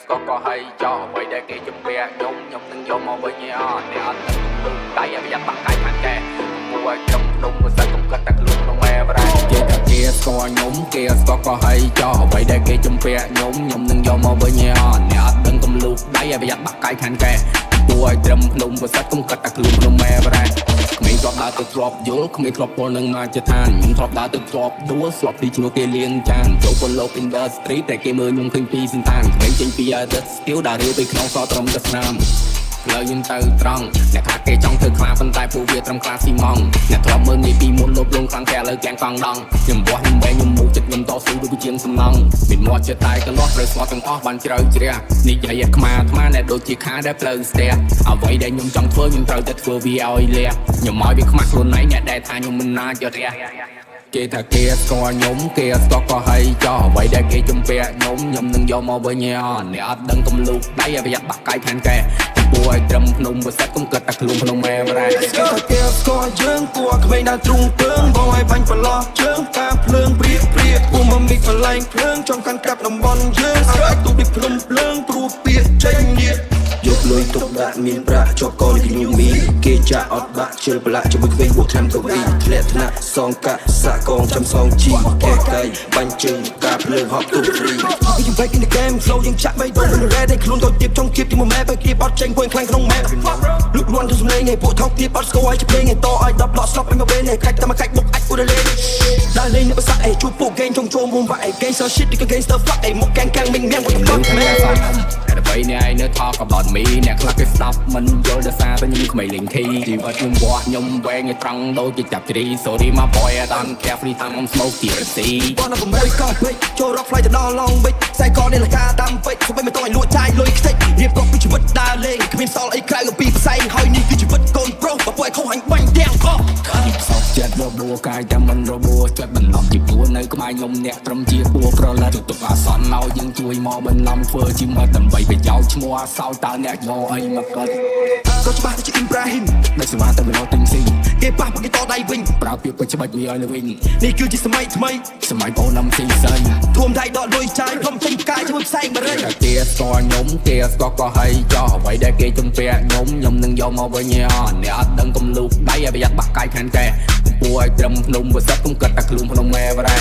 ស្គាល់ក៏ហើយចោលអ្វីដែលគេជំពាក់ខ្ញុំនឹងយកមកវិញឯអត់អ្នកអត់នឹងលុបដៃឲ្យប្រយ័ត្នបាក់កាយខាងកែគួរឲ្យក្រុមភ្នំមិនសិនកុំគិតតែខ្លួនក្នុងម៉ែបរ៉ាគេថាគេស្គាល់ខ្ញុំគេស្គាល់ក៏ហើយចោលអ្វីដែលគេជំពាក់ខ្ញុំនឹងយកមកវិញឯអត់អ្នកអត់នឹងកុំលុបដៃឲ្យប្រយ័ត្នបាក់កាយខាងកែគួរឲ្យក្រុមភ្នំមិនសិនកុំគិតតែខ្លួនក្នុងម៉ែបរ៉ាក្មេងធ្លាប់ដើរទៅធ្លាប់យល់ក្មេងធ្លាប់ពលនឹងមកជាឋានខ្ញុំធ្លាប់ដើរទៅធ្លាប់ដួលស្លាប់ពីឈ្មោះគេលៀងចានចូលពលលោក industry តែគេមើលខ្ញុំឃើញពីសន្តានក្មេងចេញពី other skill ដើររៀលពីក្នុងសត្រឹមតែស្នាមផ្លូវយើងទៅត្រង់អ្នកថាគេចង់ធ្វើខ្លាប៉ុន្តែពួកវាត្រឹមខ្លាស៊ីម៉ងអ្នកធ្លាប់មើលនេះពីមុនលបលងខ្លាំងតែឥឡូវទាំងកង់ដងខ្ញុំបោះខ្ញុំបែងខ្ញុំមុខចិត្តខ្ញុំតស៊ូដូចជាងសំណងមានមាត់ចិត្តតែកន្លោះត្រូវស្មោះទាំងអស់បានជ្រៅជ្រះនិយាយឲ្យខ្មាអាត្មាអ្នកដូចជាខាដែលផ្លូវស្ទះអ្វីដែលខ្ញុំចង់ធ្វើខ្ញុំត្រូវតែធ្វើវាឲ្យលះខ្ញុំឲ្យវាខ្មាស់ខ្លួនឯងអ្នកដែលថាខ្ញុំមិនណាចរះគេថាគេស្គាល់ខ្ញុំគេស្គាល់ក៏ហើយចោលអ្វីដែលគេជំពាក់ខ្ញុំនឹងយកមកវិញឯអត់អ្នកអត់ដឹងកុំលូកដៃឲ្យប្រយ័ត្នបាក់កាយខាងកែគួរឲ្យត្រឹមភ្នំប្រសិទ្ធកុំគិតតែខ្លួនភ្នំម៉ែបរ៉ាគេថាគេស្គាល់យើងគួរក្មេងដល់ទ្រូងពើងបងឲ្យបាញ់ប្រឡោះជើងការភ្លើងព្រៀកពួកមកមីកន្លែងភ្លើងចង់កាន់ក្រាបតំបន់យើងអាចទូពីភ្នំភ្លើងព្រោះពាក្យចេញញាតយកលុយទុកដាក់មានប្រាក់ជាប់កលពីខ្ញុំមីគេចាក់អត់បាក់ជិលប្រឡាក់ជាមួយក្មេងពួកឆ្នាំកវីធ្លាក់ថ្នាក់សងកាក់សាក់កងចាំសងជីកែកៃបាញ់ជើងការភ្លើងហប់ទូព្រី You back in the game flow យើងចាក់បីដូចមិនរ៉េតែខ្លួនទៅទៀតចង់គៀបទីមួយម៉ែបែគៀបអត់ចេញពួកខ្លាំងក្នុងម៉ែលុកលន់ទៅស្លេងឯពួកថោកទៀតអត់ស្គាល់ឲ្យជាភ្លេងឯតឲ្យ10ដកស្លប់ពេញមកវិញឯកាច់តែមកកាច់បុកអាចអ៊ូរលេដល់លេងនៅភាសាឯជួបពួកហ្គេងចង់ចូលមុំបាក់ឯ gangster shit ទីក៏ gangster fuck ឯមកកាំងមីងមៀងមកកំដម៉ែតែបីនេះឯនៅ talk about me អ្នកខ្លះគេស្ដាប់មិនយល់ដោយសារតែខ្ញុំក្មេងលេងខីជីវិតខ្ញុំបោះខ្ញុំវែងឲ្យត្រង់ដូចជាចាប់ជ្រី Sorry my boy I don't care free time I'm smoke TRC បងនៅ8កោះពេកចូល rock fly ទៅដល់ long beach ខ្សែកនេះលកាតាមពេកស្បែមិនតឲ្យលួចចាយលុយខ្ទេចរៀបរាប់ពីជីវិតដើរលេងគ្មានសល់អីក្រៅពីផ្សែងហើយនេះគឺជីវិតកូនប្រុសបើពួកឯងខុសអញបាញ់ទាំងអស់សោកចិត្តរបួសកាយតែមិនរបួសចិត្តបន្លំពីពួរនៅក្បែរខ្ញុំអ្នកត្រឹមជាពួរប្រឡាក់ទុកអាសន្នឲ្យយើងជួយមកបន្លំធ្វើជាមិត្តដើម្បីប្រយោជន៍ឈ្មោះអាសោតតើអ្នកយកអីមកកើតក៏ច្បាស់ទៅជាអ៊ីមប្រាហ៊ីមដែលស្មាទៅមកទិញស៊ីគេប៉ះពួកគេតដៃវិញប្រើពាក្យពេចច្បាច់វាឲ្យនៅវិញនេះគឺជាសម័យថ្មីសម័យបងnămស៊ីសៃធួមដៃដកលុយចាយព្រមចេញផ្កាយជាមួយផ្សែងបរិយតែគេស្គាល់ខ្ញុំគេស្គាល់ក៏ហើយចោលអ្វីដែលគេជំពាក់ខ្ញុំនឹងយកមកវិញឯអត់អ្នកអត់ដឹងកុំលូកដៃឲ្យប្រយ័ត្នបាក់កាយខាងកែគួរឲ្យត្រឹមភ្នំប្រសិទ្ធកុំគិតតែខ្លួនភ្នំម៉ែបរ៉ា